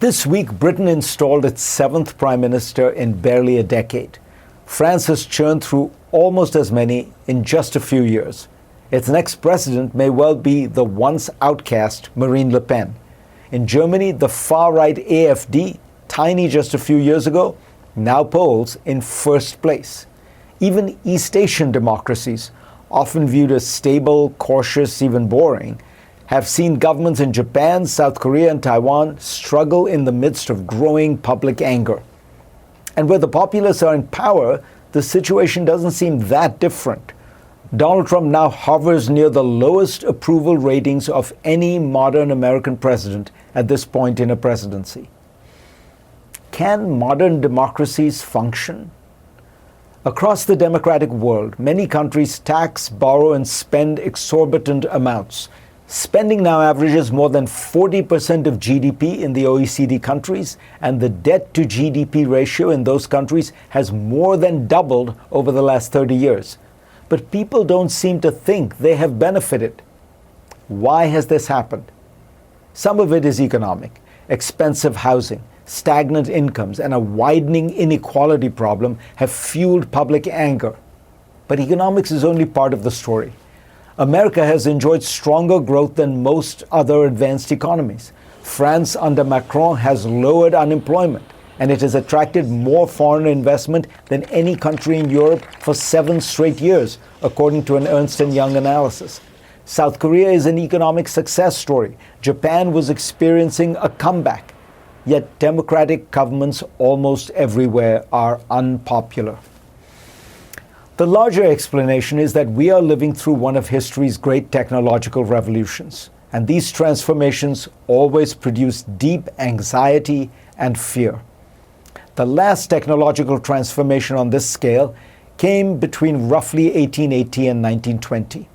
This week, Britain installed its seventh prime minister in barely a decade. France has churned through almost as many in just a few years. Its next president may well be the once outcast Marine Le Pen. In Germany, the far-right AfD, tiny just a few years ago, now polls in first place. Even East Asian democracies, often viewed as stable, cautious, even boring, have seen governments in Japan, South Korea, and Taiwan struggle in the midst of growing public anger. And where the populace are in power, the situation doesn't seem that different. Donald Trump now hovers near the lowest approval ratings of any modern American president at this point in a presidency. Can modern democracies function? Across the democratic world, many countries tax, borrow, and spend exorbitant amounts. Spending now averages more than 40% of GDP in the OECD countries, and the debt to GDP ratio in those countries has more than doubled over the last 30 years. But people don't seem to think they have benefited. Why has this happened? Some of it is economic. Expensive housing, stagnant incomes, and a widening inequality problem have fueled public anger. But economics is only part of the story. America has enjoyed stronger growth than most other advanced economies. France under Macron has lowered unemployment, and it has attracted more foreign investment than any country in Europe for 7 straight years, according to an Ernst & Young analysis. South Korea is an economic success story. Japan was experiencing a comeback. Yet democratic governments almost everywhere are unpopular. The larger explanation is that we are living through one of history's great technological revolutions, and these transformations always produce deep anxiety and fear. The last technological transformation on this scale came between roughly 1880 and 1920.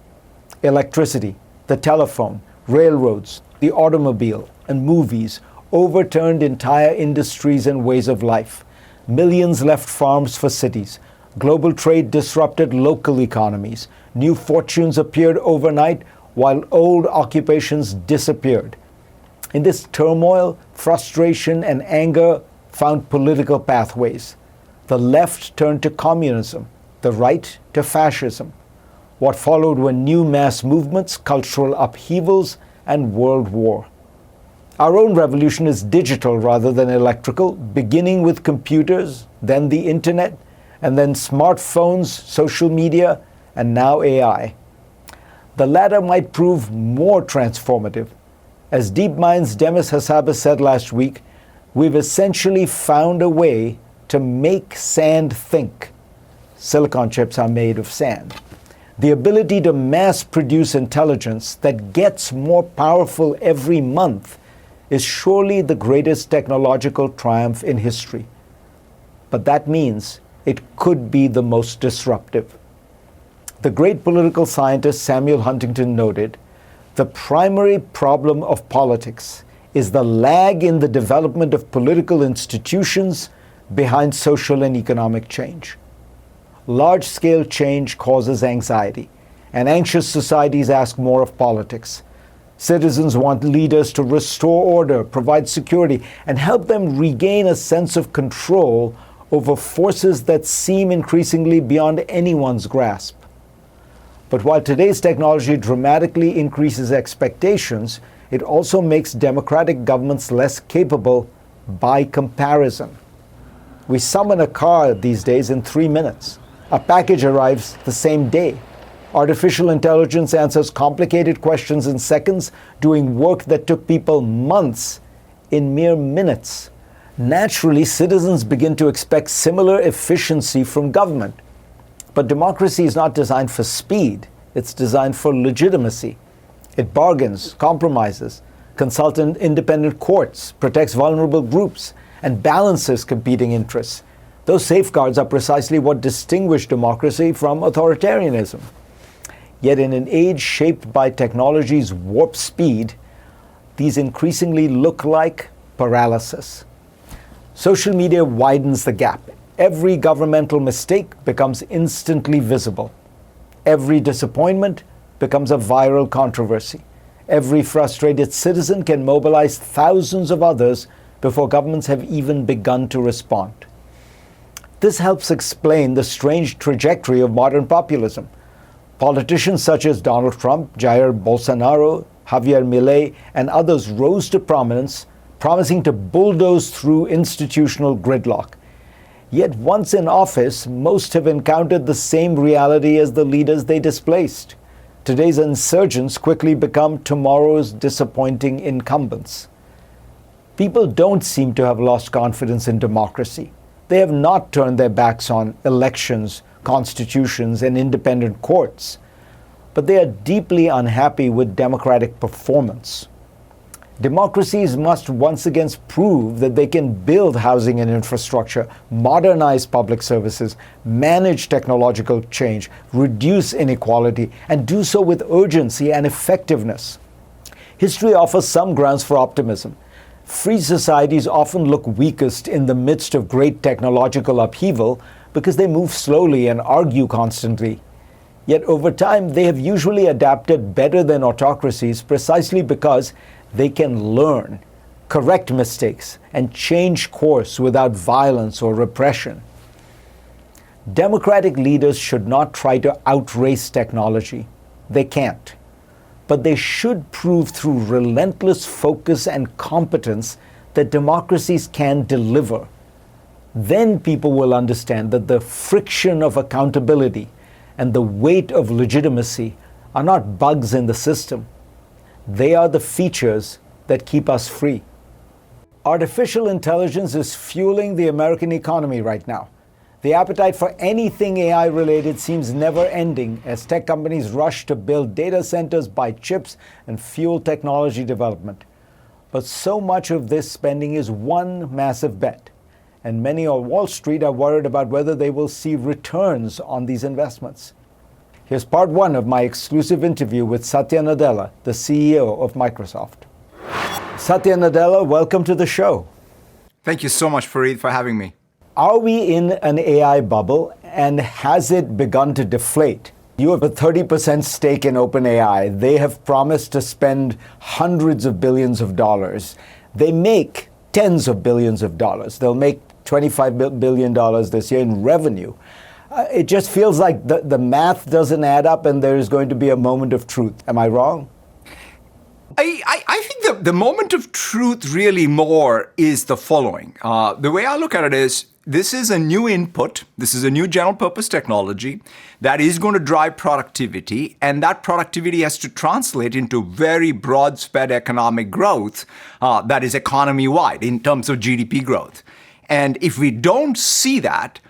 Electricity, the telephone, railroads, the automobile, and movies overturned entire industries and ways of life. Millions left farms for cities. Global trade disrupted local economies. New fortunes appeared overnight, while old occupations disappeared. In this turmoil, frustration and anger found political pathways. The left turned to communism, the right to fascism. What followed were new mass movements, cultural upheavals, and world war. Our own revolution is digital rather than electrical, beginning with computers, then the internet, and then smartphones, social media, and now AI. The latter might prove more transformative. As DeepMind's Demis Hassabis said last week, we've essentially found a way to make sand think. Silicon chips are made of sand. The ability to mass produce intelligence that gets more powerful every month is surely the greatest technological triumph in history. But that means it could be the most disruptive. The great political scientist Samuel Huntington noted, the primary problem of politics is the lag in the development of political institutions behind social and economic change. Large-scale change causes anxiety, and anxious societies ask more of politics. Citizens want leaders to restore order, provide security, and help them regain a sense of control over forces that seem increasingly beyond anyone's grasp. But while today's technology dramatically increases expectations, it also makes democratic governments less capable by comparison. We summon a car these days in 3 minutes. A package arrives the same day. Artificial intelligence answers complicated questions in seconds, doing work that took people months in mere minutes. Naturally, citizens begin to expect similar efficiency from government. But democracy is not designed for speed. It's designed for legitimacy. It bargains, compromises, consults independent courts, protects vulnerable groups, and balances competing interests. Those safeguards are precisely what distinguish democracy from authoritarianism. Yet in an age shaped by technology's warp speed, these increasingly look like paralysis. Social media widens the gap. Every governmental mistake becomes instantly visible. Every disappointment becomes a viral controversy. Every frustrated citizen can mobilize thousands of others before governments have even begun to respond. This helps explain the strange trajectory of modern populism. Politicians such as Donald Trump, Jair Bolsonaro, Javier Milei, and others rose to prominence, promising to bulldoze through institutional gridlock. Yet once in office, most have encountered the same reality as the leaders they displaced. Today's insurgents quickly become tomorrow's disappointing incumbents. People don't seem to have lost confidence in democracy. They have not turned their backs on elections, constitutions, and independent courts, but they are deeply unhappy with democratic performance. Democracies must once again prove that they can build housing and infrastructure, modernize public services, manage technological change, reduce inequality, and do so with urgency and effectiveness. History offers some grounds for optimism. Free societies often look weakest in the midst of great technological upheaval because they move slowly and argue constantly. Yet over time, they have usually adapted better than autocracies precisely because they can learn, correct mistakes, and change course without violence or repression. Democratic leaders should not try to outrace technology. They can't. But they should prove through relentless focus and competence that democracies can deliver. Then people will understand that the friction of accountability and the weight of legitimacy are not bugs in the system. They are the features that keep us free. Artificial intelligence is fueling the American economy right now. The appetite for anything AI-related seems never-ending as tech companies rush to build data centers, buy chips, and fuel technology development. But so much of this spending is one massive bet, and many on Wall Street are worried about whether they will see returns on these investments. Here's part one of my exclusive interview with Satya Nadella, the CEO of Microsoft. Satya Nadella, welcome to the show. Thank you so much, Fareed, for having me. Are we in an AI bubble, and has it begun to deflate? You have a 30% stake in OpenAI. They have promised to spend hundreds of billions of dollars. They make tens of billions of dollars. They'll make $25 billion this year in revenue. It just feels like the math doesn't add up and there is going to be a moment of truth. Am I wrong? I think the moment of truth really more is the following. The way I look at it is, this is a new input. This is a new general purpose technology that is going to drive productivity, and that productivity has to translate into very broad spread economic growth that is economy-wide in terms of GDP growth. And if we don't see that,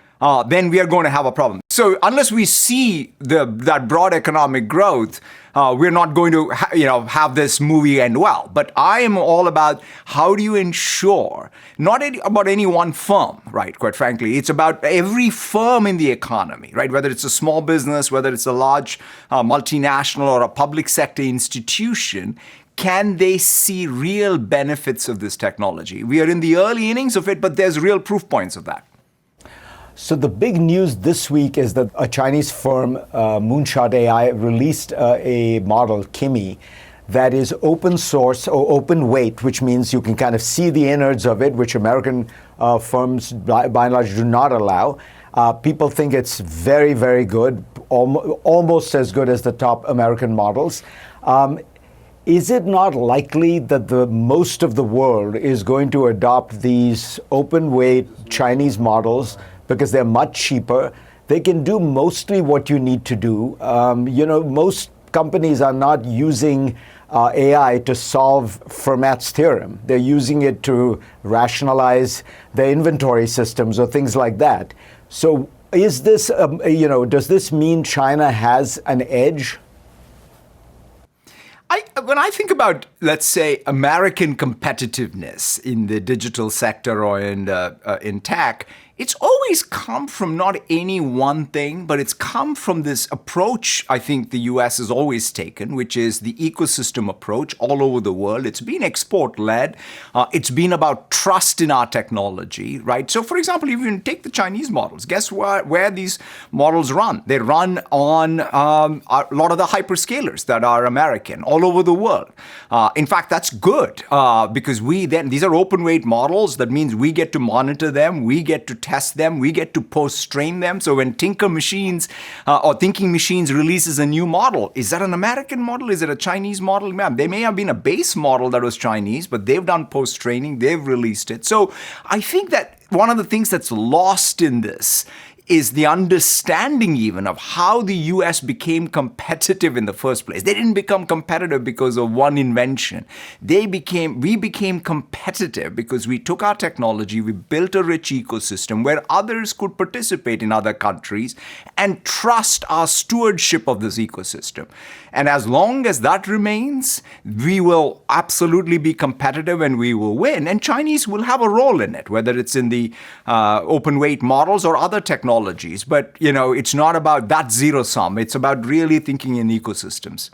then we are going to have a problem. So unless we see that broad economic growth, we're not going to have this movie end well. But I am all about how do you ensure, not about any one firm, right, quite frankly. It's about every firm in the economy, right, whether it's a small business, whether it's a large multinational or a public sector institution. Can they see real benefits of this technology? We are in the early innings of it, but there's real proof points of that. So the big news this week is that a Chinese firm, Moonshot AI, released a model, Kimi, that is open source or open weight, which means you can kind of see the innards of it, which American firms by and large do not allow. People think it's very, very good, almost as good as the top American models. Is it not likely that most of the world is going to adopt these open weight Chinese models because they're much cheaper? They can do mostly what you need to do. Most companies are not using AI to solve Fermat's theorem. They're using it to rationalize their inventory systems or things like that. So is this, does this mean China has an edge? When I think about, let's say, American competitiveness in the digital sector or in tech, it's always come from not any one thing, but it's come from this approach I think the US has always taken, which is the ecosystem approach all over the world. It's been export-led. It's been about trust in our technology, right? So, for example, if you take the Chinese models, guess where these models run? They run on a lot of the hyperscalers that are American all over the world. In fact, that's good because these are open weight models. That means we get to monitor them, we get to test them, we get to post-train them. So when Tinker Machines or Thinking Machines releases a new model, is that an American model? Is it a Chinese model? They may have been a base model that was Chinese, but they've done post-training, they've released it. So I think that one of the things that's lost in this is the understanding even of how the US became competitive in the first place. They didn't become competitive because of one invention. We became competitive because we took our technology, we built a rich ecosystem where others could participate in other countries and trust our stewardship of this ecosystem. And as long as that remains, we will absolutely be competitive and we will win. And Chinese will have a role in it, whether it's in the open weight models or other technologies. But, it's not about that zero sum. It's about really thinking in ecosystems.